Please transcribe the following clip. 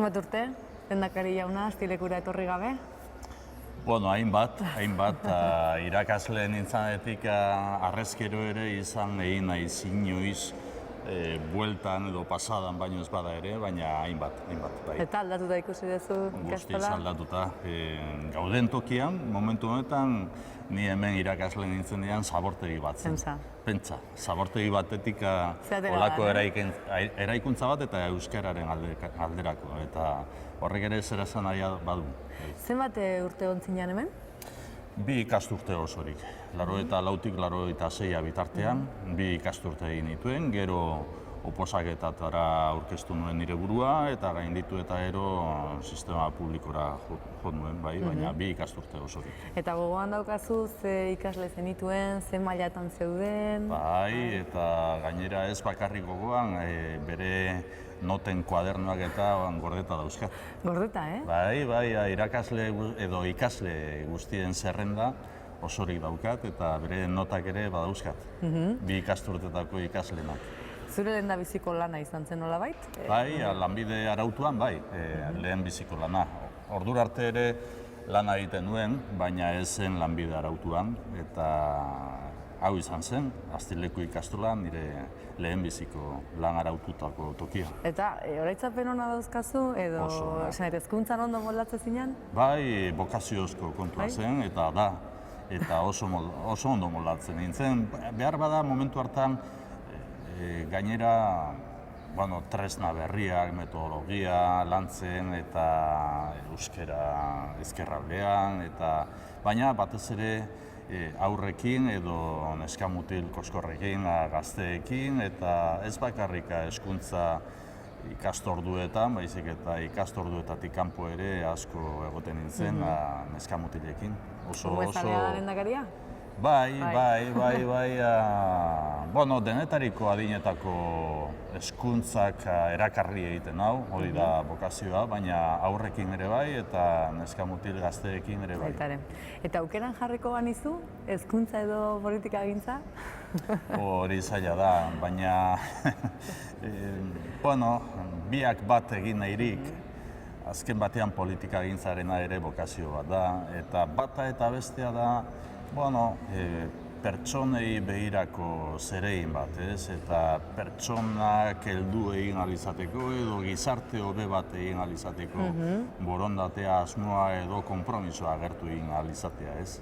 Zenbat urte, lehendakari jauna, Aztilekura etorri gabe? Bueno, hainbat, irakasle nintzanetik arrezkero ere izan egin nahi inoiz bueltan edo pasadan baino ez bada ere, baina hainbat, bai. Eta aldatuta ikusi duzu Guztiz ikastola? aldatuta. Gauden tokian, momentu honetan, ni hemen irakasle nintzenean zabortegi bat zen. Pentsa, zabortegi batetik olako eraikuntza bat eta euskararen alderako. Eta horrek ere zer esan nahi badu. Zenbat urte ontzinean hemen? Bi ikasturte osorik. 84-86 bitartean, bi ikasturte egin dituen, gero oposaketatara aurkeztu nuen nire burua, eta gainditu eta gero sistema publikora jo nuen, baina bi ikasturte osorik. Eta gogoan daukazu ze ikasle zenituen, ze mailatan zeuden? Bai, eta gainera ez bakarrik gogoan, bere noten kuadernoak eta gordeta dauzkat. Gordeta, Bai, irakasle edo ikasle guztien zerrenda osorik daukat eta bere notak ere badauzkat. Bi ikasturtetako ikasleenak. Zure lehendabiziko lana izan zen nolabait? Bai, lanbide arautuan bai, lehenbiziko lana. Ordura arte ere lana egiten nuen, baina ez zen lanbide arautuan, eta hau izan zen, Aztileku ikastola nire lehenbiziko lan araututako tokia. Eta oroitzapen hona dauzkazu, edo hezkuntzan ondo moldatzen zinen? Bai, bokaziozko kontua zen, eta da, eta oso ondo moldatzen nintzen. Behar bada momentu hartan, gainera, tresna berriak, metodologia, lantzen eta euskara ezkerraldean, baina batez ere aurrekin edo neskamutil koskorrekin, gazteekin, eta ez bakarrik hezkuntza ikastorduetan, baizik eta ikastorduetatik kanpo ere asko egoten nintzen neskamutilekin. Zalea lehendakaria? Bai, denetariko adinetako hezkuntzak erakarri egiten hau, hori da bokazioa, baina aurrekin ere bai eta neskamutil gazteekin ere bai. Eta aukeran jarriko banizu, hezkuntza edo politika egintza? Hori zaila da, baina biak bat egin nahirik, azken batean politika egintzarena ere bokazio bat da, eta bata eta bestea da, pertsonei behirako zerein bat, eta pertsonak heldu egin ahal izateko edo gizarte hobe bat egin ahal izateko borondatea, asmoa edo konpromisoa agertu egin ahal izatea, ez?